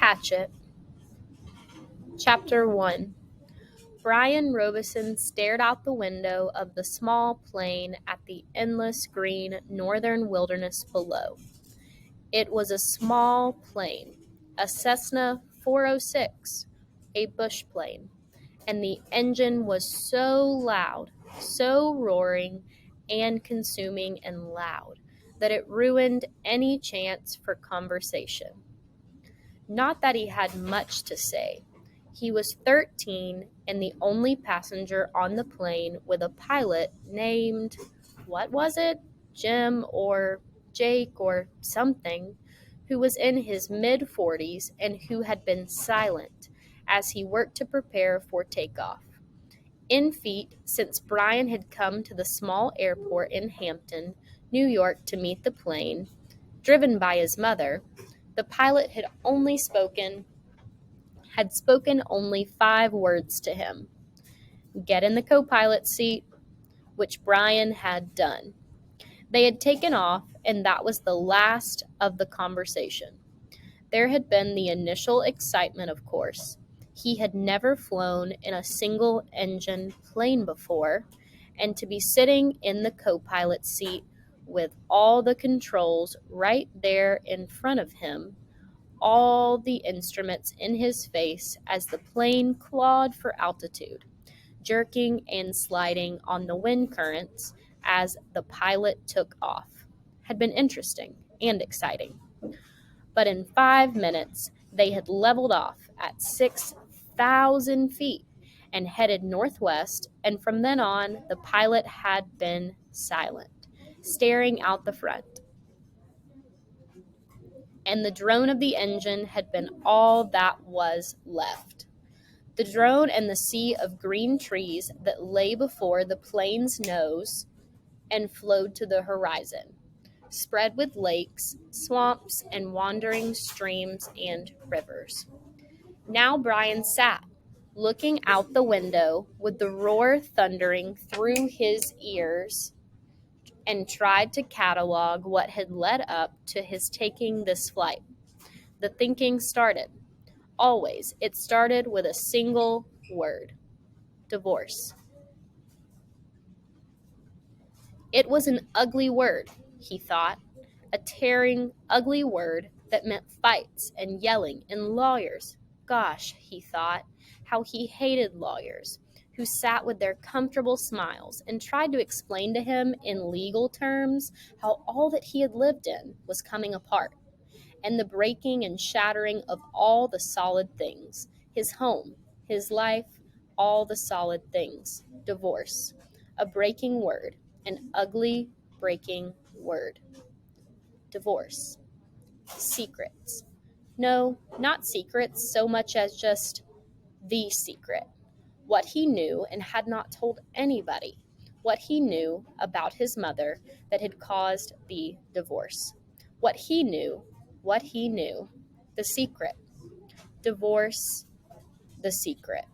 Hatchet. Chapter 1. Brian Robeson stared out the window of the small plane at the endless green northern wilderness below. It was a small plane, a Cessna 406, a bush plane, and the engine was so loud, so roaring and consuming and loud, that it ruined any chance for conversation. Not that he had much to say. He was 13 and the only passenger on the plane with a pilot named, what was it? Jim or Jake or something, who was in his mid-40s and who had been silent as he worked to prepare for takeoff. In feet, since Brian had come to the small airport in Hampton, New York to meet the plane, driven by his mother, the pilot had spoken only 5 words to him. Get in the co-pilot seat, which Brian had done. They had taken off, and that was the last of the conversation. There had been the initial excitement, of course. He had never flown in a single-engine plane before, and to be sitting in the co-pilot seat with all the controls right there in front of him, all the instruments in his face as the plane clawed for altitude, jerking and sliding on the wind currents as the pilot took off, had been interesting and exciting. But in 5 minutes, they had leveled off at 6,000 feet and headed northwest, and from then on, the pilot had been silent, staring out the front. And the drone of the engine had been all that was left. The drone and the sea of green trees that lay before the plane's nose and flowed to the horizon, spread with lakes, swamps, and wandering streams and rivers. Now Brian sat, looking out the window with the roar thundering through his ears, and tried to catalog what had led up to his taking this flight. The thinking started. Always, it started with a single word: divorce. It was an ugly word, he thought, a tearing, ugly word that meant fights and yelling and lawyers. Gosh, he thought, how he hated lawyers, who sat with their comfortable smiles and tried to explain to him in legal terms how all that he had lived in was coming apart, and the breaking and shattering of all the solid things, his home, his life, all the solid things. Divorce, a breaking word, an ugly breaking word. Divorce. Secrets. No, not secrets so much as just the secret. What he knew and had not told anybody. What he knew about his mother that had caused the divorce. What he knew. The secret. Divorce. The secret.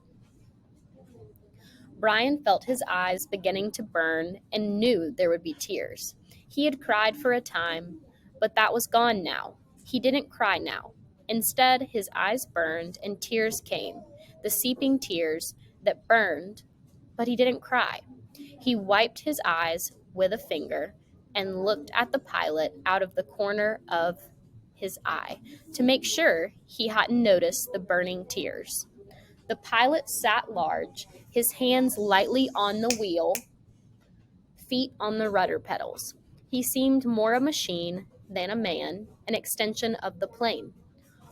Brian felt his eyes beginning to burn and knew there would be tears. He had cried for a time, but that was gone now. He didn't cry now. Instead, his eyes burned and tears came, the seeping tears that burned, but he didn't cry. He wiped his eyes with a finger and looked at the pilot out of the corner of his eye to make sure he hadn't noticed the burning tears. The pilot sat large, his hands lightly on the wheel, feet on the rudder pedals. He seemed more a machine than a man, an extension of the plane.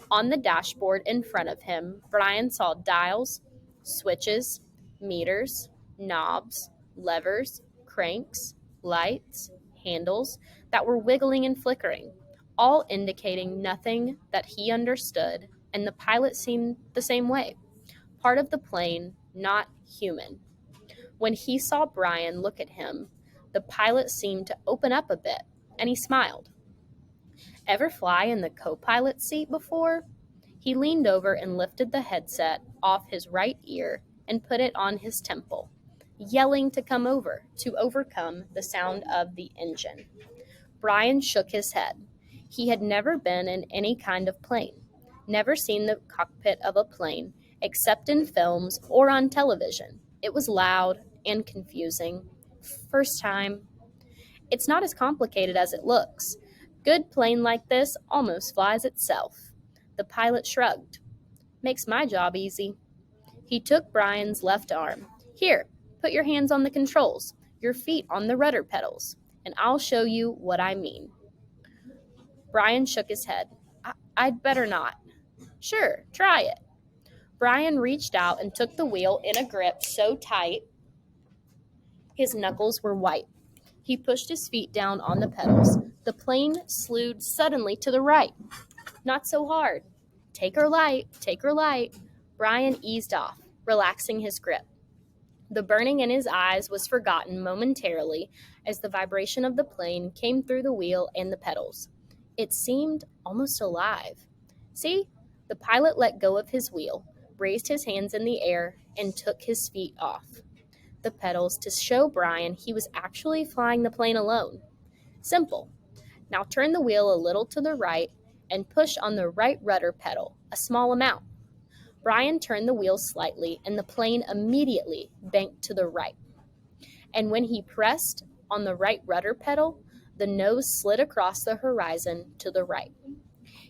On the dashboard in front of him, Brian saw dials, switches, meters, knobs, levers, cranks, lights, handles that were wiggling and flickering, all indicating nothing that he understood, and the pilot seemed the same way. Part of the plane, not human. When he saw Brian look at him, the pilot seemed to open up a bit, and he smiled. Ever fly in the co-pilot seat before? He leaned over and lifted the headset off his right ear and put it on his temple, yelling to come over, to overcome the sound of the engine. Brian shook his head. He had never been in any kind of plane. Never seen the cockpit of a plane, except in films or on television. It was loud and confusing. First time. It's not as complicated as it looks. Good plane like this almost flies itself. The pilot shrugged. Makes my job easy. He took Brian's left arm. Here, put your hands on the controls, your feet on the rudder pedals, and I'll show you what I mean. Brian shook his head. I'd better not. Sure, try it. Brian reached out and took the wheel in a grip so tight his knuckles were white. He pushed his feet down on the pedals. The plane slewed suddenly to the right. Not so hard. Take her light, take her light. Brian eased off, relaxing his grip. The burning in his eyes was forgotten momentarily as the vibration of the plane came through the wheel and the pedals. It seemed almost alive. See? The pilot let go of his wheel, raised his hands in the air, and took his feet off the pedals to show Brian he was actually flying the plane alone. Simple. Now turn the wheel a little to the right and push on the right rudder pedal, a small amount. Brian turned the wheel slightly and the plane immediately banked to the right. And when he pressed on the right rudder pedal, the nose slid across the horizon to the right.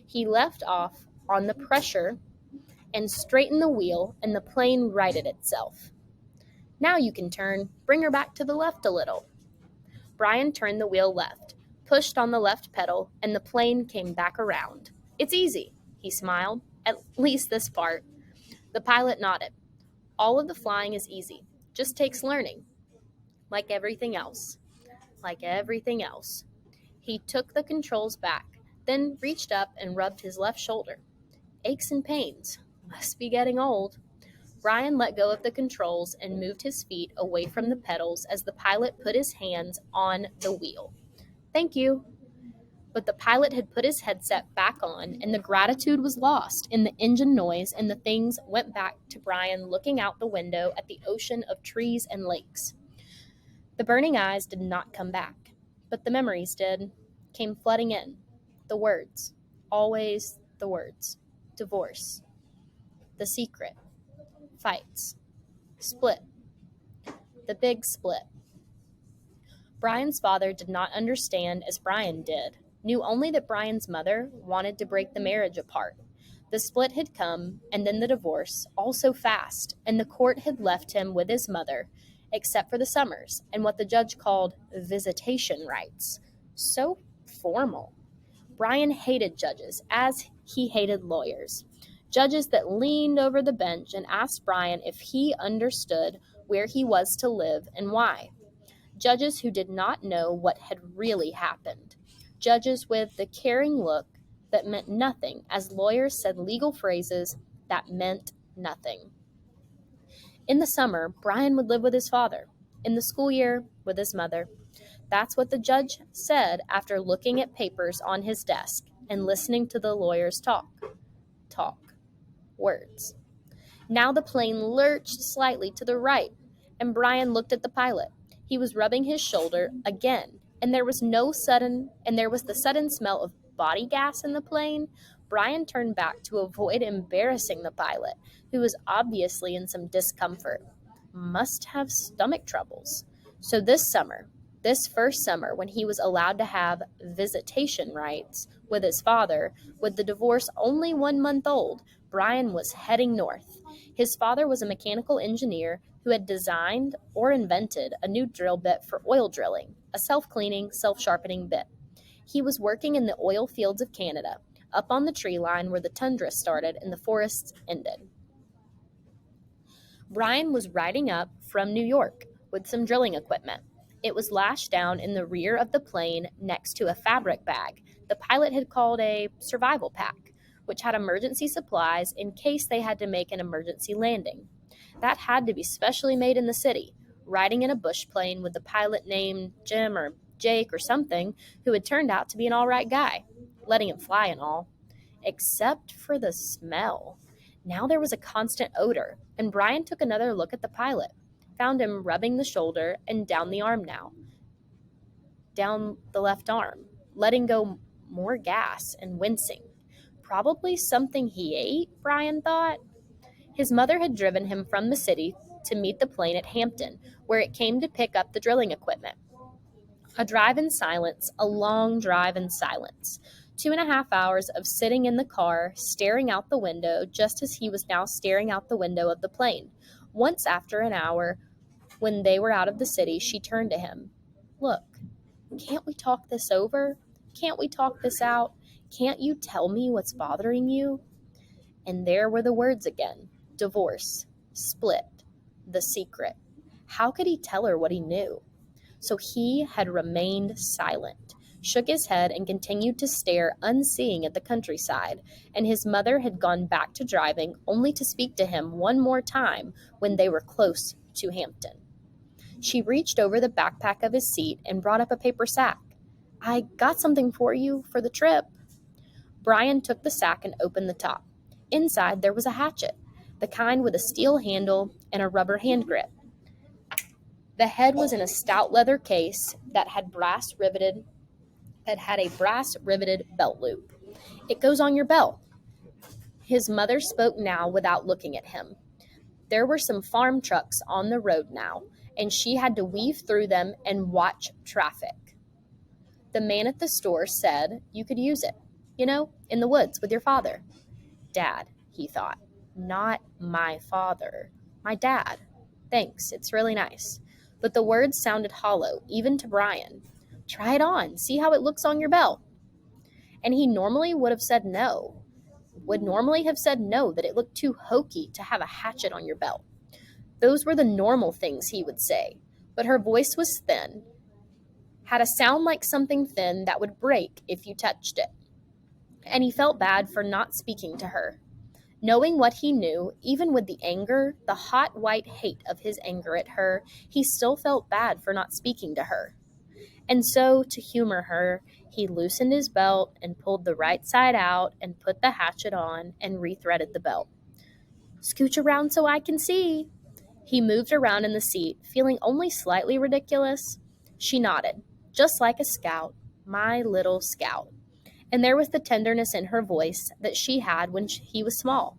He left off on the pressure and straightened the wheel, and the plane righted itself. Now you can turn. Bring her back to the left a little. Brian turned the wheel left, pushed on the left pedal, and the plane came back around. It's easy, he smiled. At least this part. The pilot nodded. All of the flying is easy. Just takes learning. Like everything else. Like everything else. He took the controls back, then reached up and rubbed his left shoulder. Aches and pains. Must be getting old. Brian let go of the controls and moved his feet away from the pedals as the pilot put his hands on the wheel. Thank you. But the pilot had put his headset back on, and the gratitude was lost in the engine noise, and the things went back to Brian looking out the window at the ocean of trees and lakes. The burning eyes did not come back, but the memories did, came flooding in. The words, always the words. Divorce. The secret. Fights. Split. The big split. Brian's father did not understand as Brian did, knew only that Brian's mother wanted to break the marriage apart. The split had come, and then the divorce, all so fast, and the court had left him with his mother, except for the summers and what the judge called visitation rights. So formal. Brian hated judges, as he hated lawyers. Judges that leaned over the bench and asked Brian if he understood where he was to live and why. Judges who did not know what had really happened. Judges with the caring look that meant nothing as lawyers said legal phrases that meant nothing. In the summer, Brian would live with his father. In the school year, with his mother. That's what the judge said after looking at papers on his desk and listening to the lawyers talk. Words. Now the plane lurched slightly to the right, and Brian looked at the pilot. He was rubbing his shoulder again, and there was the sudden smell of body gas in the plane. Brian turned back to avoid embarrassing the pilot, who was obviously in some discomfort. Must have stomach troubles. So this first summer, when he was allowed to have visitation rights with his father, with the divorce only 1 month old, Brian was heading north. His father was a mechanical engineer who had designed or invented a new drill bit for oil drilling, a self-cleaning, self-sharpening bit. He was working in the oil fields of Canada, up on the tree line where the tundra started and the forests ended. Brian was riding up from New York with some drilling equipment. It was lashed down in the rear of the plane next to a fabric bag the pilot had called a survival pack, which had emergency supplies in case they had to make an emergency landing. That had to be specially made in the city, riding in a bush plane with the pilot named Jim or Jake or something, who had turned out to be an all right guy, letting him fly and all. Except for the smell. Now there was a constant odor, and Brian took another look at the pilot, found him rubbing the shoulder and down the arm now, down the left arm, letting go more gas and wincing. Probably something he ate, Brian thought. His mother had driven him from the city to meet the plane at Hampton, where it came to pick up the drilling equipment. A drive in silence, a long drive in silence. 2.5 hours of sitting in the car, staring out the window, just as he was now staring out the window of the plane. Once after an hour, when they were out of the city, she turned to him. Look, can't we talk this over? Can't we talk this out? Can't you tell me what's bothering you? And there were the words again. Divorce, split, the secret. How could he tell her what he knew? So he had remained silent, shook his head, and continued to stare unseeing at the countryside, and his mother had gone back to driving, only to speak to him one more time when they were close to Hampton. She reached over the backpack of his seat and brought up a paper sack. I got something for you for the trip. Brian took the sack and opened the top. Inside there was a hatchet, the kind with a steel handle and a rubber hand grip. The head was in a stout leather case that had a brass riveted belt loop. It goes on your belt. His mother spoke now without looking at him. There were some farm trucks on the road now, and she had to weave through them and watch traffic. The man at the store said you could use it, in the woods with your father. Dad, he thought. Not my father. My dad. Thanks, it's really nice. But the words sounded hollow, even to Brian. Try it on. See how it looks on your belt. And he normally would have said no. Would normally have said no, that it looked too hokey to have a hatchet on your belt. Those were the normal things he would say. But her voice was thin, had a sound like something thin that would break if you touched it. And he felt bad for not speaking to her. Knowing what he knew, even with the anger, the hot white hate of his anger at her, he still felt bad for not speaking to her. And so, to humor her, he loosened his belt and pulled the right side out and put the hatchet on and rethreaded the belt. Scooch around so I can see. He moved around in the seat, feeling only slightly ridiculous. She nodded, just like a scout, my little scout. And there was the tenderness in her voice that she had when he was small.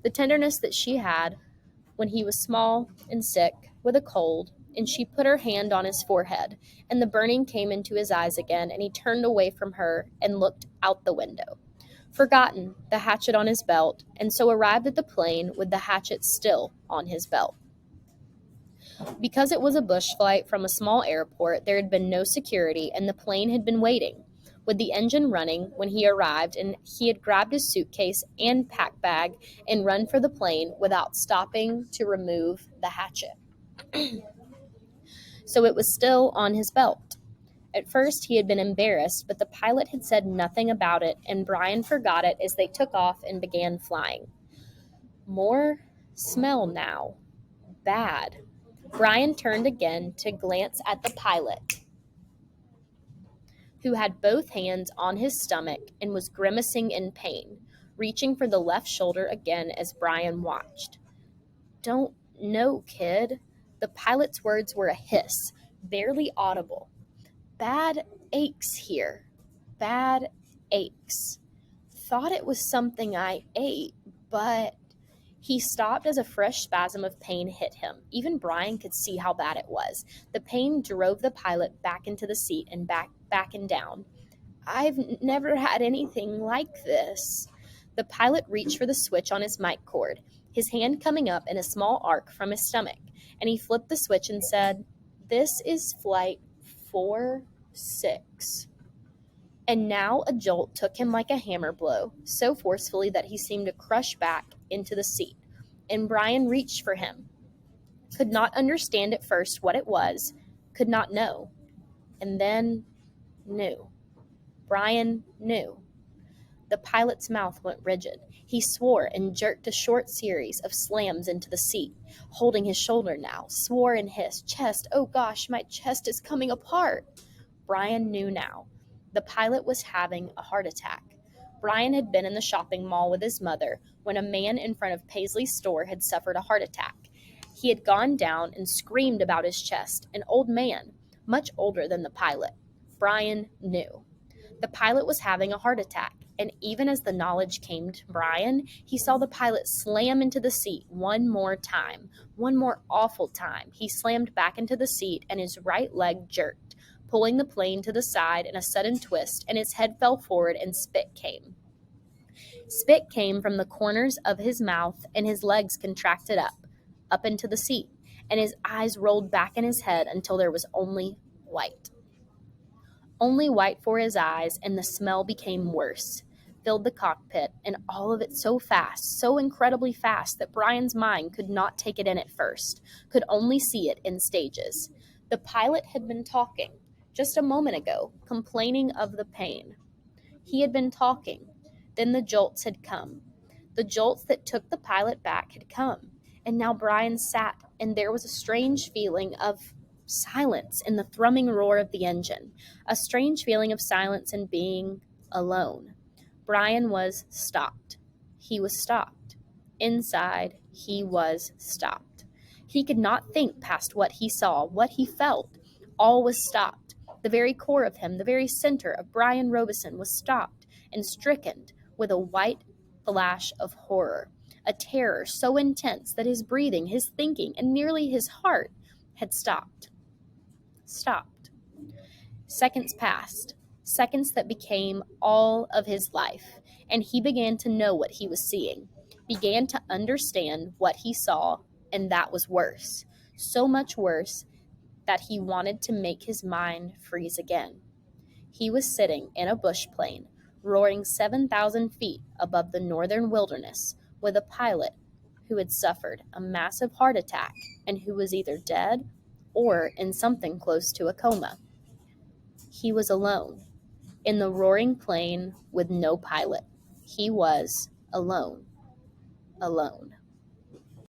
The tenderness that she had when he was small and sick with a cold, and she put her hand on his forehead, and the burning came into his eyes again, and he turned away from her and looked out the window. Forgotten the hatchet on his belt, and so arrived at the plane with the hatchet still on his belt. Because it was a bush flight from a small airport, there had been no security, and the plane had been waiting, with the engine running when he arrived, and he had grabbed his suitcase and pack bag and run for the plane without stopping to remove the hatchet. So it was still on his belt. At first he had been embarrassed, but the pilot had said nothing about it, and Brian forgot it as they took off and began flying. More smell now. Bad. Brian turned again to glance at the pilot, who had both hands on his stomach and was grimacing in pain, reaching for the left shoulder again as Brian watched. Don't know, kid. The pilot's words were a hiss, barely audible. Bad aches here. Bad aches. Thought it was something I ate, but... He stopped as a fresh spasm of pain hit him. Even Brian could see how bad it was. The pain drove the pilot back into the seat and back and down. I've never had anything like this. The pilot reached for the switch on his mic cord, his hand coming up in a small arc from his stomach, and he flipped the switch and said, This is flight 46. And now a jolt took him like a hammer blow, so forcefully that he seemed to crush back into the seat. And Brian reached for him. Could not understand at first what it was, could not know. And then knew. Brian knew. The pilot's mouth went rigid. He swore and jerked a short series of slams into the seat, holding his shoulder now, swore and hissed, Chest, oh gosh, my chest is coming apart. Brian knew now. The pilot was having a heart attack. Brian had been in the shopping mall with his mother when a man in front of Paisley's store had suffered a heart attack. He had gone down and screamed about his chest, an old man, much older than the pilot. Brian knew. The pilot was having a heart attack, And even as the knowledge came to Brian, he saw the pilot slam into the seat one more time, one more awful time. He slammed back into the seat, and his right leg jerked, pulling the plane to the side in a sudden twist, and his head fell forward and spit came. Spit came from the corners of his mouth, and his legs contracted up into the seat, and his eyes rolled back in his head until there was only white. Only white for his eyes, and the smell became worse, filled the cockpit, and all of it so fast, so incredibly fast that Brian's mind could not take it in at first, could only see it in stages. The pilot had been talking just a moment ago, complaining of the pain. He had been talking. Then the jolts had come. The jolts that took the pilot back had come. And now Brian sat, and there was a strange feeling of silence in the thrumming roar of the engine, a strange feeling of silence in being alone. Brian was stopped. He was stopped. Inside, he was stopped. He could not think past what he saw, what he felt. All was stopped. The very core of him, the very center of Brian Robeson, was stopped and stricken with a white flash of horror, a terror so intense that his breathing, his thinking, and nearly his heart had stopped. Stopped. Seconds passed, seconds that became all of his life, and he began to know what he was seeing, began to understand what he saw, and that was worse, so much worse that he wanted to make his mind freeze again. He was sitting in a bush plane, roaring 7,000 feet above the northern wilderness, with a pilot who had suffered a massive heart attack and who was either dead or in something close to a coma. He was alone, in the roaring plane with no pilot. He was alone, alone.